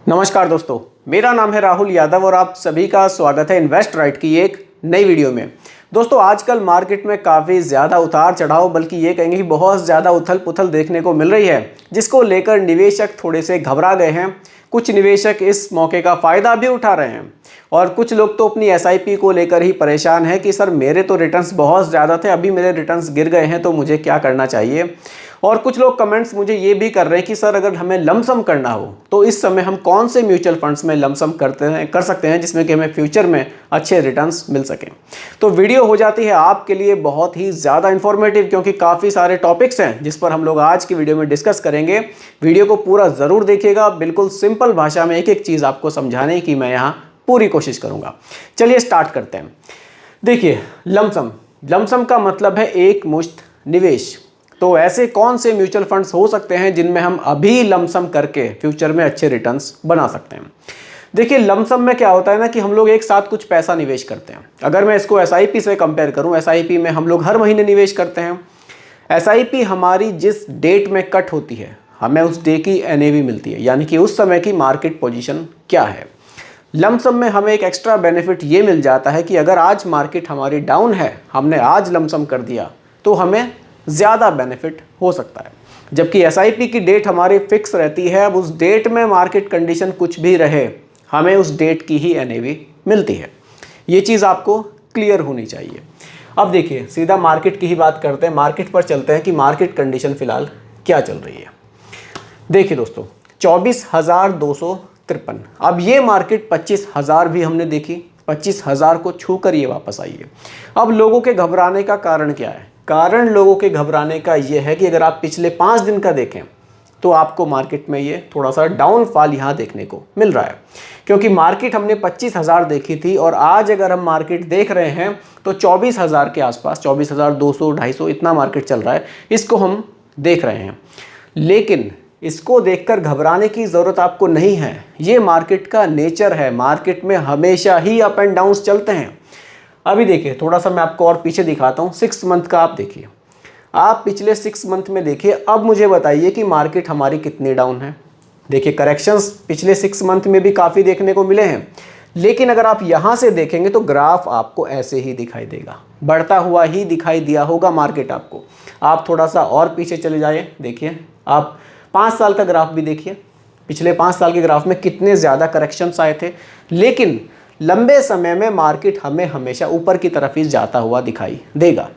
नमस्कार दोस्तों, मेरा नाम है राहुल यादव और आप सभी का स्वागत है इन्वेस्ट राइट की एक नई वीडियो में। दोस्तों, आजकल मार्केट में काफ़ी ज़्यादा उतार चढ़ाव, बल्कि ये कहेंगे कि बहुत ज़्यादा उथल पुथल देखने को मिल रही है, जिसको लेकर निवेशक थोड़े से घबरा गए हैं। कुछ निवेशक इस मौके का फ़ायदा भी उठा रहे हैं और कुछ लोग तो अपनी एसआईपी को लेकर ही परेशान हैं कि सर मेरे तो रिटर्न्स बहुत ज़्यादा थे, अभी मेरे रिटर्न्स गिर गए हैं, तो मुझे क्या करना चाहिए। और कुछ लोग कमेंट्स मुझे ये भी कर रहे हैं कि सर अगर हमें लमसम करना हो तो इस समय हम कौन से म्यूचुअल फंड्स में लमसम कर सकते हैं जिसमें कि हमें फ्यूचर में अच्छे रिटर्न्स मिल सकें। तो वीडियो हो जाती है आपके लिए बहुत ही ज़्यादा इन्फॉर्मेटिव, क्योंकि काफ़ी सारे टॉपिक्स हैं जिस पर हम लोग आज की वीडियो में डिस्कस करेंगे। वीडियो को पूरा ज़रूर देखिएगा, बिल्कुल सिंपल भाषा में एक एक चीज़ आपको समझाने की मैं यहाँ पूरी कोशिश करूँगा। चलिए स्टार्ट करते हैं। देखिए, लमसम का मतलब है एक मुश्त निवेश। तो ऐसे कौन से म्यूचुअल फंड्स हो सकते हैं जिनमें हम अभी लमसम करके फ्यूचर में अच्छे रिटर्न्स बना सकते हैं। देखिए, लमसम में क्या होता है ना कि हम लोग एक साथ कुछ पैसा निवेश करते हैं। अगर मैं इसको एसआईपी से कंपेयर करूं, एसआईपी में हम लोग हर महीने निवेश करते हैं। एसआईपी हमारी जिस डेट में कट होती है, हमें उस डे की एनएवी मिलती है, यानी कि उस समय की मार्केट पोजीशन क्या है। लमसम में हमें एक एक्स्ट्रा बेनिफिट ये मिल जाता है कि अगर आज मार्केट हमारी डाउन है, हमने आज लमसम कर दिया, तो हमें ज़्यादा बेनिफिट हो सकता है। जबकि एसआईपी की डेट हमारी फिक्स रहती है। अब उस डेट में मार्केट कंडीशन कुछ भी रहे, हमें उस डेट की ही एनएवी मिलती है। ये चीज़ आपको क्लियर होनी चाहिए। अब देखिए, सीधा मार्केट की ही बात करते हैं, मार्केट पर चलते हैं कि मार्केट कंडीशन फ़िलहाल क्या चल रही है। देखिए दोस्तों, 24,253। अब ये मार्केट 25,000 भी हमने देखी, 25,000 को छू कर ये वापस आई है। अब लोगों के घबराने का कारण क्या है? कारण लोगों के घबराने का ये है कि अगर आप पिछले 5 दिन का देखें तो आपको मार्केट में ये थोड़ा सा डाउनफॉल यहाँ देखने को मिल रहा है। क्योंकि मार्केट हमने 25,000 देखी थी और आज अगर हम मार्केट देख रहे हैं तो 24,000 के आसपास, 24,200, 250 इतना मार्केट चल रहा है, इसको हम देख रहे हैं। लेकिन इसको देखकर घबराने की ज़रूरत आपको नहीं है। ये मार्केट का नेचर है, मार्केट में हमेशा ही अप एंड डाउन्स चलते हैं। अभी देखिए, थोड़ा सा मैं आपको और पीछे दिखाता हूँ। 6 मंथ का आप देखिए, आप पिछले 6 मंथ में देखिए। अब मुझे बताइए कि मार्केट हमारी कितनी डाउन है। देखिए, करेक्शंस पिछले 6 मंथ में भी काफ़ी देखने को मिले हैं, लेकिन अगर आप यहाँ से देखेंगे तो ग्राफ आपको ऐसे ही दिखाई देगा, बढ़ता हुआ ही दिखाई दिया होगा मार्केट आपको। आप थोड़ा सा और पीछे चले जाइए, देखिए आप 5 साल का ग्राफ भी देखिए। पिछले 5 साल के ग्राफ में कितने ज़्यादा करेक्शंस आए थे, लेकिन लंबे समय में मार्केट हमें हमेशा ऊपर की तरफ ही जाता हुआ दिखाई देगा।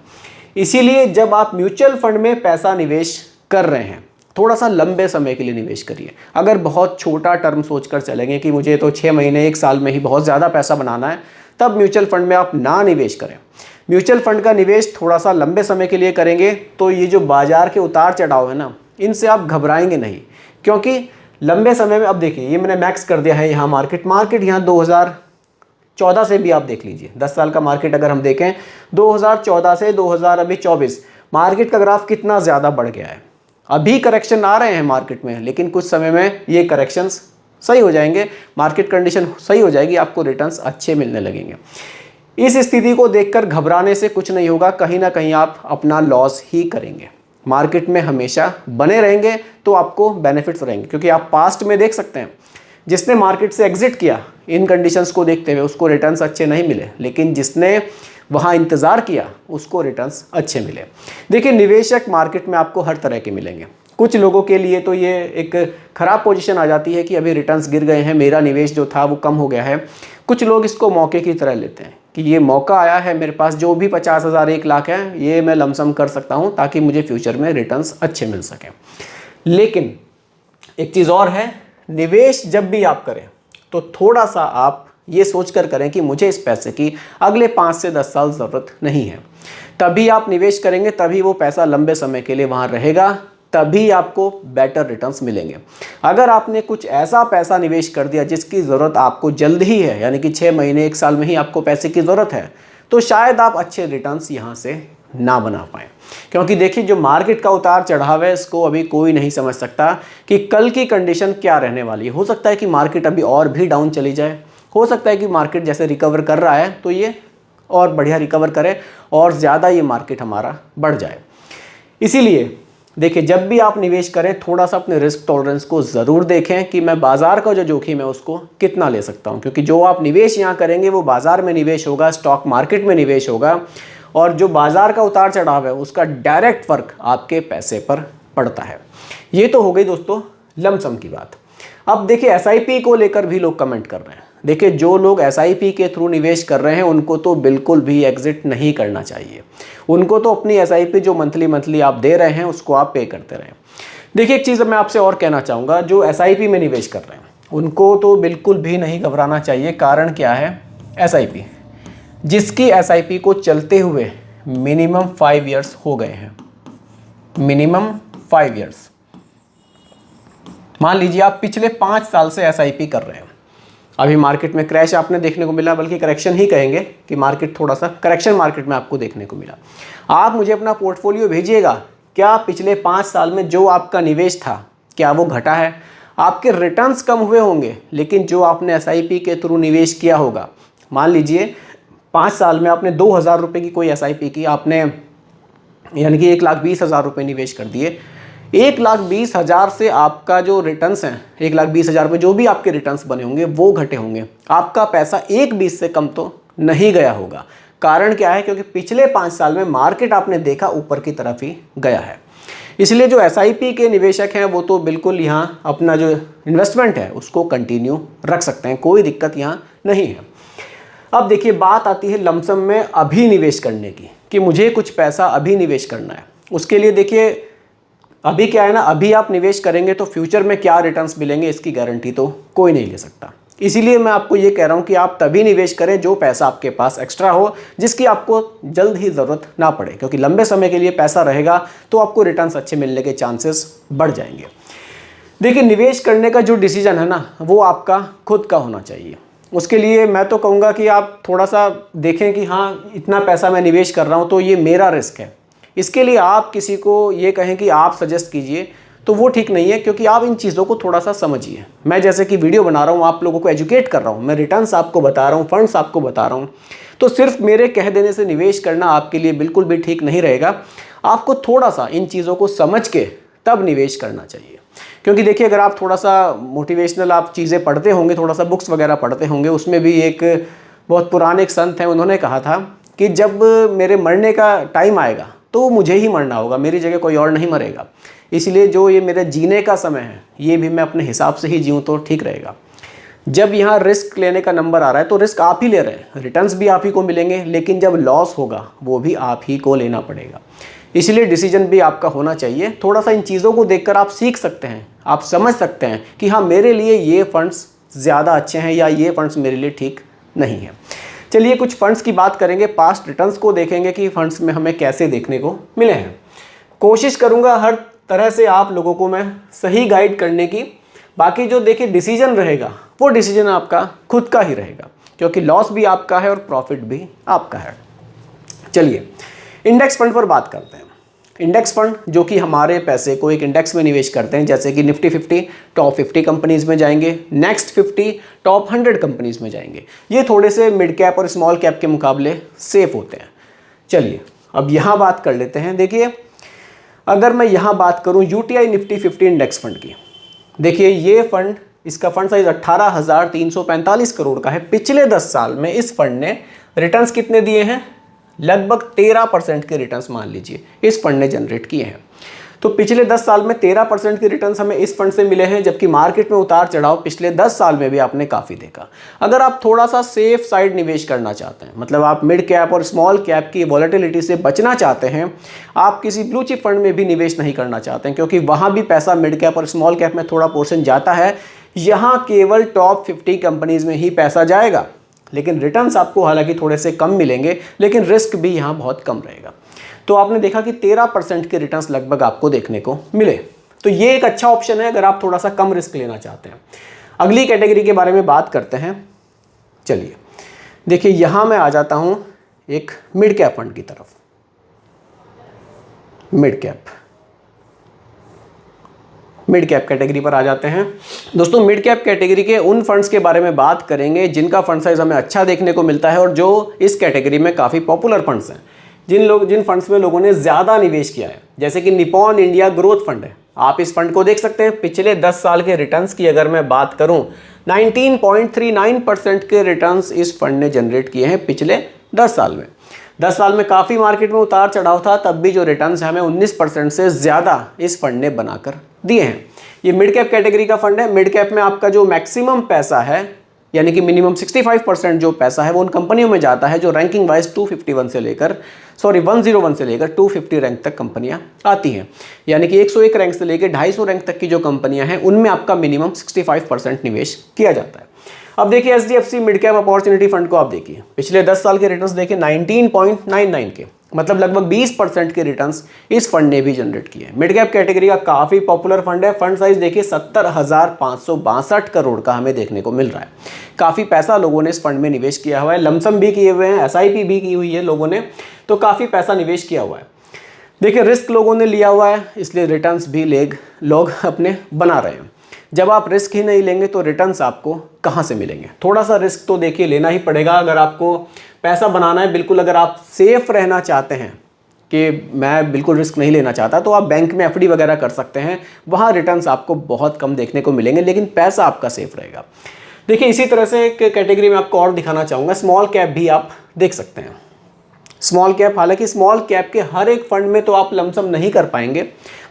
इसीलिए जब आप म्यूचुअल फंड में पैसा निवेश कर रहे हैं, थोड़ा सा लंबे समय के लिए निवेश करिए। अगर बहुत छोटा टर्म सोचकर चलेंगे कि मुझे तो 6 महीने 1 साल में ही बहुत ज़्यादा पैसा बनाना है, तब म्यूचुअल फंड में आप ना निवेश करें। म्यूचुअल फंड का निवेश थोड़ा सा लंबे समय के लिए करेंगे तो ये जो बाजार के उतार चढ़ाव है ना, इनसे आप घबराएंगे नहीं। क्योंकि लंबे समय में, अब देखिए ये मैंने मैक्स कर दिया है यहाँ मार्केट यहाँ 2014 से भी आप देख लीजिए। 10 साल का मार्केट अगर हम देखें 2014 से 2024, मार्केट का ग्राफ कितना ज़्यादा बढ़ गया है। अभी करेक्शन आ रहे हैं मार्केट में, लेकिन कुछ समय में ये करेक्शंस सही हो जाएंगे, मार्केट कंडीशन सही हो जाएगी, आपको रिटर्न्स अच्छे मिलने लगेंगे। इस स्थिति को देखकर घबराने से कुछ नहीं होगा, कहीं ना कहीं आप अपना लॉस ही करेंगे। मार्केट में हमेशा बने रहेंगे तो आपको बेनिफिट्स रहेंगे, क्योंकि आप पास्ट में देख सकते हैं जिसने मार्केट से एग्जिट किया इन कंडीशंस को देखते हुए उसको रिटर्न्स अच्छे नहीं मिले, लेकिन जिसने वहाँ इंतज़ार किया उसको रिटर्न्स अच्छे मिले। देखिए, निवेशक मार्केट में आपको हर तरह के मिलेंगे। कुछ लोगों के लिए तो ये एक ख़राब पोजीशन आ जाती है कि अभी रिटर्न्स गिर गए हैं, मेरा निवेश जो था वो कम हो गया है। कुछ लोग इसको मौके की तरह लेते हैं कि ये मौका आया है मेरे पास, जो भी 50,000 1 लाख है ये मैं लमसम कर सकता हूँ ताकि मुझे फ्यूचर में रिटर्न्स अच्छे मिल सकें। लेकिन एक चीज़ और है, निवेश जब भी आप करें तो थोड़ा सा आप ये सोचकर करें कि मुझे इस पैसे की अगले 5 से 10 साल ज़रूरत नहीं है। तभी आप निवेश करेंगे, तभी वो पैसा लंबे समय के लिए वहाँ रहेगा, तभी आपको बेटर रिटर्न्स मिलेंगे। अगर आपने कुछ ऐसा पैसा निवेश कर दिया जिसकी ज़रूरत आपको जल्द ही है, यानी कि 6 महीने 1 साल में ही आपको पैसे की ज़रूरत है, तो शायद आप अच्छे रिटर्न्स यहाँ से ना बना पाएँ। क्योंकि देखिए, जो मार्केट का उतार चढ़ाव है इसको अभी कोई नहीं समझ सकता कि कल की कंडीशन क्या रहने वाली है। हो सकता है कि मार्केट अभी और भी डाउन चली जाए, हो सकता है कि मार्केट जैसे रिकवर कर रहा है तो ये और बढ़िया रिकवर करे और ज़्यादा ये मार्केट हमारा बढ़ जाए। इसीलिए देखिए, जब भी आप निवेश करें थोड़ा सा अपने रिस्क टॉलरेंस को ज़रूर देखें कि मैं बाज़ार का जो जोखिम है उसको कितना ले सकता हूं, क्योंकि जो आप निवेश यहाँ करेंगे वो बाज़ार में निवेश होगा, स्टॉक मार्केट में निवेश होगा, और जो बाज़ार का उतार चढ़ाव है उसका डायरेक्ट फ़र्क आपके पैसे पर पड़ता है। ये तो हो गई दोस्तों लमसम की बात। अब देखिए, एसआईपी को लेकर भी लोग कमेंट कर रहे हैं। देखिए, जो लोग एसआईपी के थ्रू निवेश कर रहे हैं उनको तो बिल्कुल भी एग्जिट नहीं करना चाहिए। उनको तो अपनी एसआईपी जो मंथली आप दे रहे हैं उसको आप पे करते रहें। देखिए, एक चीज़ मैं आपसे और कहना चाहूँगा, जो एसआईपी में निवेश कर रहे हैं उनको तो बिल्कुल भी नहीं घबराना चाहिए। कारण क्या है, एसआईपी जिसकी एसआईपी को चलते हुए मिनिमम 5 ईयर्स हो गए हैं, मिनिमम 5 ईयर्स, मान लीजिए आप पिछले 5 साल से एसआईपी कर रहे हैं। अभी मार्केट में क्रैश आपने देखने को मिला, बल्कि करेक्शन ही कहेंगे कि मार्केट थोड़ा सा करेक्शन मार्केट में आपको देखने को मिला। आप मुझे अपना पोर्टफोलियो भेजिएगा, क्या पिछले 5 साल में जो आपका निवेश था क्या वो घटा है? आपके रिटर्न्स कम हुए होंगे, लेकिन जो आपने एसआईपी के थ्रू निवेश किया होगा, मान लीजिए 5 साल में आपने 2,000 रुपये की कोई एसआईपी की, आपने यानी कि 1,20,000 रुपये निवेश कर दिए। 1,20,000 से आपका जो रिटर्न्स हैं, 1,20,000 रुपये जो भी आपके रिटर्न्स बने होंगे वो घटे होंगे। आपका पैसा 1,20 से कम तो नहीं गया होगा। कारण क्या है, क्योंकि पिछले 5 साल में मार्केट आपने देखा ऊपर की तरफ ही गया है। इसलिए जो एसआईपी के निवेशक हैं वो तो बिल्कुल यहाँ अपना जो इन्वेस्टमेंट है उसको कंटिन्यू रख सकते हैं, कोई दिक्कत यहाँ नहीं है। अब देखिए, बात आती है लमसम में अभी निवेश करने की, कि मुझे कुछ पैसा अभी निवेश करना है। उसके लिए देखिए, अभी क्या है ना, अभी आप निवेश करेंगे तो फ्यूचर में क्या रिटर्न्स मिलेंगे इसकी गारंटी तो कोई नहीं ले सकता। इसीलिए मैं आपको ये कह रहा हूँ कि आप तभी निवेश करें जो पैसा आपके पास एक्स्ट्रा हो, जिसकी आपको जल्द ही ज़रूरत ना पड़े, क्योंकि लंबे समय के लिए पैसा रहेगा तो आपको रिटर्न्स अच्छे मिलने के चांसेस बढ़ जाएंगे। देखिए, निवेश करने का जो डिसीजन है ना वो आपका खुद का होना चाहिए। उसके लिए मैं तो कहूँगा कि आप थोड़ा सा देखें कि हाँ, इतना पैसा मैं निवेश कर रहा हूँ तो ये मेरा रिस्क है। इसके लिए आप किसी को ये कहें कि आप सजेस्ट कीजिए तो वो ठीक नहीं है, क्योंकि आप इन चीज़ों को थोड़ा सा समझिए। मैं जैसे कि वीडियो बना रहा हूँ, आप लोगों को एजुकेट कर रहा हूँ, मैं रिटर्न्स आपको बता रहा हूँ, फंड्स आपको बता रहा हूँ, तो सिर्फ मेरे कह देने से निवेश करना आपके लिए बिल्कुल भी ठीक नहीं रहेगा। आपको थोड़ा सा इन चीज़ों को समझ के तब निवेश करना चाहिए। क्योंकि देखिए, अगर आप थोड़ा सा मोटिवेशनल आप चीज़ें पढ़ते होंगे, थोड़ा सा बुक्स वगैरह पढ़ते होंगे, उसमें भी एक बहुत पुराने एक संत हैं, उन्होंने कहा था कि जब मेरे मरने का टाइम आएगा तो मुझे ही मरना होगा, मेरी जगह कोई और नहीं मरेगा। इसलिए जो ये मेरे जीने का समय है ये भी मैं अपने हिसाब से ही जीऊँ तो ठीक रहेगा। जब यहाँ रिस्क लेने का नंबर आ रहा है तो रिस्क आप ही ले रहे हैं, रिटर्न्स भी आप ही को मिलेंगे, लेकिन जब लॉस होगा वो भी आप ही को लेना पड़ेगा। इसलिए डिसीजन भी आपका होना चाहिए। थोड़ा सा इन चीज़ों को देखकर आप सीख सकते हैं, आप समझ सकते हैं कि हाँ, मेरे लिए ये फंड्स ज़्यादा अच्छे हैं या ये फंड्स मेरे लिए ठीक नहीं है। चलिए, कुछ फंड्स की बात करेंगे, पास्ट रिटर्न्स को देखेंगे कि फंड्स में हमें कैसे देखने को मिले हैं। कोशिश करूँगा हर तरह से आप लोगों को मैं सही गाइड करने की। बाकी जो देखिए डिसीजन रहेगा वो डिसीजन आपका खुद का ही रहेगा, क्योंकि लॉस भी आपका है और प्रॉफिट भी आपका है। चलिए, इंडेक्स फंड पर बात करते हैं। इंडेक्स फंड जो कि हमारे पैसे को एक इंडेक्स में निवेश करते हैं, जैसे कि निफ्टी 50 टॉप 50 कंपनीज़ में जाएंगे, नेक्स्ट 50 टॉप 100 कंपनीज़ में जाएंगे। ये थोड़े से मिड कैप और स्मॉल कैप के मुकाबले सेफ होते हैं। चलिए, अब यहाँ बात कर लेते हैं। देखिए, अगर मैं यहाँ बात करूँ यूटीआई निफ्टी 50 इंडेक्स फंड की, देखिए ये फंड, इसका फंड साइज 18,345 करोड़ का है। पिछले 10 साल में इस फंड ने रिटर्न्स कितने दिए हैं? लगभग 13% के रिटर्न्स मान लीजिए इस फंड ने जनरेट किए हैं। तो पिछले 10 साल में 13% के रिटर्न्स हमें इस फंड से मिले हैं, जबकि मार्केट में उतार चढ़ाव पिछले 10 साल में भी आपने काफ़ी देखा। अगर आप थोड़ा सा सेफ साइड निवेश करना चाहते हैं, मतलब आप मिड कैप और स्मॉल कैप की वॉलेटिलिटी से बचना चाहते हैं, आप किसी ब्लू चिप फंड में भी निवेश नहीं करना चाहते हैं, क्योंकि वहाँ भी पैसा मिड कैप और स्मॉल कैप में थोड़ा पोर्शन जाता है, यहाँ केवल टॉप 50 कंपनीज़ में ही पैसा जाएगा, लेकिन रिटर्न्स आपको हालांकि थोड़े से कम मिलेंगे, लेकिन रिस्क भी यहाँ बहुत कम रहेगा। तो आपने देखा कि 13% के रिटर्न्स लगभग आपको देखने को मिले। तो ये एक अच्छा ऑप्शन है अगर आप थोड़ा सा कम रिस्क लेना चाहते हैं। अगली कैटेगरी के बारे में बात करते हैं। चलिए, देखिए यहाँ मैं आ जाता हूँ एक मिड कैप फंड की तरफ। मिड कैप कैटेगरी पर आ जाते हैं। दोस्तों, मिड कैप कैटेगरी के उन फंड्स के बारे में बात करेंगे जिनका फंड साइज हमें अच्छा देखने को मिलता है और जो इस कैटेगरी में काफ़ी पॉपुलर फंड्स हैं, जिन फंड्स में लोगों ने ज़्यादा निवेश किया है। जैसे कि निपॉन इंडिया ग्रोथ फंड है, आप इस फंड को देख सकते हैं। पिछले 10 साल के रिटर्न्स की अगर मैं बात करूं, 19.39% के रिटर्न्स इस फंड ने जनरेट किए हैं पिछले 10 साल में। 10 साल में काफ़ी मार्केट में उतार चढ़ाव था, तब भी जो रिटर्न्स हैं हमें 19% से ज़्यादा इस फंड ने बनाकर दिए हैं। ये मिड कैप कैटेगरी का फंड है। मिड कैप में आपका जो मैक्सिमम पैसा है, यानी कि मिनिमम 65% जो पैसा है वो उन कंपनियों में जाता है जो रैंकिंग वाइज 101 से लेकर 250 रैंक तक कंपनियां आती हैं। यानी कि 101 रैंक से लेकर 250 रैंक तक की जो कंपनियां हैं उनमें आपका मिनिमम 65% निवेश किया जाता है। अब देखिए HDFC mid cap opportunity fund को आप देखिए, पिछले 10 साल के रिटर्न्स देखिए 19.99 के, मतलब लगभग 20% के रिटर्न्स इस फंड ने भी जनरेट किए। मिड कैप कैटेगरी का काफ़ी पॉपुलर फंड है। फंड साइज देखिए 70,562 करोड़ का हमें देखने को मिल रहा है। काफ़ी पैसा लोगों ने इस फंड में निवेश किया हुआ है, लमसम भी किए हुए हैं, SIP भी की हुई है लोगों ने, तो काफ़ी पैसा निवेश किया हुआ है। देखिए रिस्क लोगों ने लिया हुआ है, इसलिए रिटर्न्स भी लोग अपने बना रहे हैं। जब आप रिस्क ही नहीं लेंगे तो रिटर्न्स आपको कहाँ से मिलेंगे? थोड़ा सा रिस्क तो देखिए लेना ही पड़ेगा अगर आपको पैसा बनाना है। बिल्कुल अगर आप सेफ रहना चाहते हैं कि मैं बिल्कुल रिस्क नहीं लेना चाहता, तो आप बैंक में FD वगैरह कर सकते हैं, वहाँ रिटर्न्स आपको बहुत कम देखने को मिलेंगे, लेकिन पैसा आपका सेफ रहेगा। देखिए इसी तरह से एक कैटेगरी में आपको और दिखाना चाहूँगा, स्मॉल कैप भी आप देख सकते हैं। स्मॉल कैप, हालांकि स्मॉल कैप के हर एक फंड में तो आप लमसम नहीं कर पाएंगे,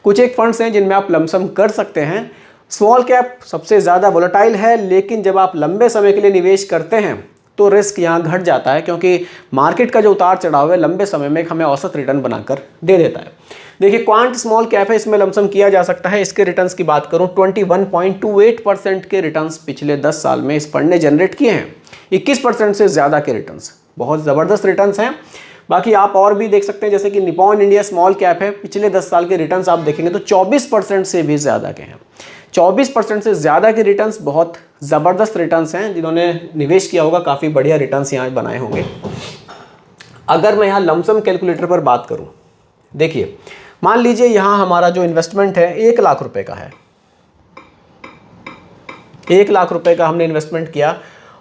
कुछ एक फंड्स हैं जिनमें आप लमसम कर सकते हैं। स्मॉल कैप सबसे ज़्यादा वोलेटाइल है, लेकिन जब आप लंबे समय के लिए निवेश करते हैं तो रिस्क यहाँ घट जाता है, क्योंकि मार्केट का जो उतार चढ़ाव है लंबे समय में हमें औसत रिटर्न बनाकर दे देता है। देखिए क्वांट स्मॉल कैप है, इसमें लमसम किया जा सकता है। इसके रिटर्न्स की बात करूँ 21.28% के रिटर्न्स पिछले 10 साल में इस फंड ने जनरेट किए हैं। 21% से ज़्यादा के रिटर्न्स, बहुत ज़बरदस्त रिटर्न्स हैं। बाकी आप और भी देख सकते हैं, जैसे कि निपॉन इंडिया स्मॉल कैप है, पिछले 10 साल के रिटर्न्स आप देखेंगे तो 24% से भी ज़्यादा के हैं। 24% से ज़्यादा के रिटर्न्स बहुत ज़बरदस्त रिटर्न्स हैं। जिन्होंने निवेश किया होगा काफ़ी बढ़िया रिटर्न्स यहाँ बनाए होंगे। अगर मैं यहाँ लमसम कैलकुलेटर पर बात करूँ, देखिए मान लीजिए यहाँ हमारा जो इन्वेस्टमेंट है 1 लाख रुपए का है, 1 लाख रुपए का हमने इन्वेस्टमेंट किया,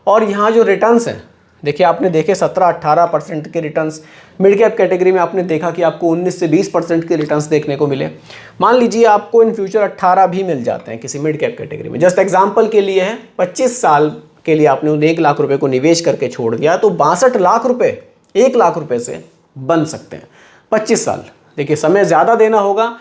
और यहाँ जो रिटर्न्स हैं देखिए आपने देखे 17-18% के रिटर्न्स। मिड कैप कैटेगरी में आपने देखा कि आपको 19 से 20% के रिटर्न्स देखने को मिले। मान लीजिए आपको इन फ्यूचर 18 भी मिल जाते हैं किसी मिड कैप कैटेगरी में, जस्ट एग्जांपल के लिए है, 25 साल के लिए आपने उन 1 लाख रुपए को निवेश करके छोड़ दिया तो 62 लाख रुपए 1 लाख रुपए से बन सकते हैं 25 साल। देखिए समय ज़्यादा देना होगा,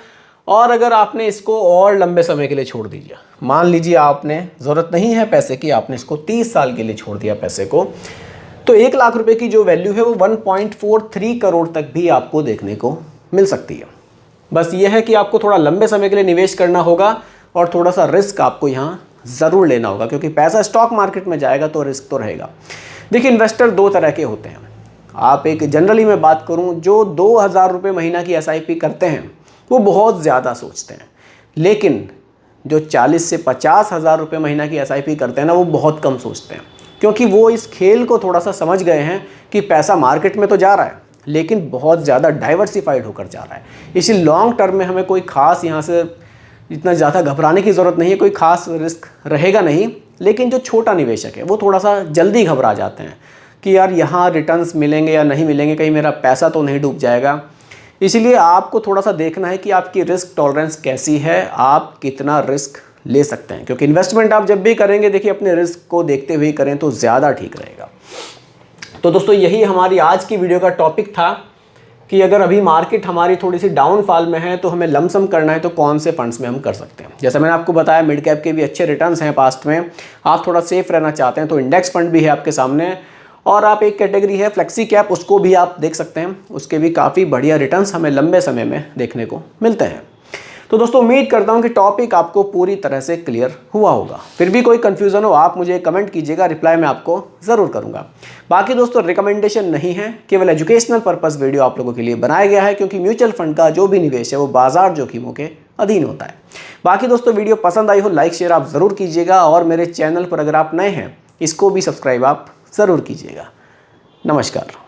और अगर आपने इसको और लंबे समय के लिए छोड़ दीजिए, मान लीजिए आपने ज़रूरत नहीं है पैसे की, आपने इसको 30 साल के लिए छोड़ दिया पैसे को, तो 1 लाख रुपए की जो वैल्यू है वो 1.43 करोड़ तक भी आपको देखने को मिल सकती है। बस ये है कि आपको थोड़ा लंबे समय के लिए निवेश करना होगा और थोड़ा सा रिस्क आपको यहाँ ज़रूर लेना होगा, क्योंकि पैसा स्टॉक मार्केट में जाएगा तो रिस्क तो रहेगा। देखिए इन्वेस्टर 2 तरह के होते हैं। आप एक जनरली मैं बात करूँ, जो 2000 रुपये महीना की SIP करते हैं वो बहुत ज़्यादा सोचते हैं, लेकिन जो 40 से 50 हज़ार रुपये महीना की SIP करते हैं ना, वो बहुत कम सोचते हैं, क्योंकि वो इस खेल को थोड़ा सा समझ गए हैं कि पैसा मार्केट में तो जा रहा है, लेकिन बहुत ज़्यादा डाइवर्सिफाइड होकर जा रहा है। इसी लॉन्ग टर्म में हमें कोई खास यहाँ से इतना ज़्यादा घबराने की ज़रूरत नहीं है, कोई खास रिस्क रहेगा नहीं। लेकिन जो छोटा निवेशक है वो थोड़ा सा जल्दी घबरा जाते हैं कि यार यहाँ रिटर्न्स मिलेंगे या नहीं मिलेंगे, कहीं मेरा पैसा तो नहीं डूब जाएगा। इसलिए आपको थोड़ा सा देखना है कि आपकी रिस्क टॉलरेंस कैसी है, आप कितना रिस्क ले सकते हैं, क्योंकि इन्वेस्टमेंट आप जब भी करेंगे देखिए अपने रिस्क को देखते हुए करें तो ज़्यादा ठीक रहेगा। तो दोस्तों यही हमारी आज की वीडियो का टॉपिक था कि अगर अभी मार्केट हमारी थोड़ी सी डाउनफॉल में है तो हमें लमसम करना है तो कौन से फंड्स में हम कर सकते हैं। जैसा मैंने आपको बताया मिड कैप के भी अच्छे रिटर्न्स हैं पास्ट में, आप थोड़ा सेफ रहना चाहते हैं तो इंडेक्स फंड भी है आपके सामने, और आप एक कैटेगरी है फ्लेक्सी कैप, उसको भी आप देख सकते हैं, उसके भी काफ़ी बढ़िया रिटर्न्स हमें लंबे समय में देखने को मिलते हैं। तो दोस्तों उम्मीद करता हूं कि टॉपिक आपको पूरी तरह से क्लियर हुआ होगा। फिर भी कोई कन्फ्यूज़न हो आप मुझे कमेंट कीजिएगा, रिप्लाई मैं आपको ज़रूर करूंगा। बाकी दोस्तों रिकमेंडेशन नहीं है, केवल एजुकेशनल पर्पस वीडियो आप लोगों के लिए बनाया गया है, क्योंकि म्यूचुअल फंड का जो भी निवेश है वो बाजार जोखिमों के अधीन होता है। बाकी दोस्तों वीडियो पसंद आई हो लाइक शेयर आप ज़रूर कीजिएगा, और मेरे चैनल पर अगर आप नए हैं इसको भी सब्सक्राइब आप ज़रूर कीजिएगा। नमस्कार।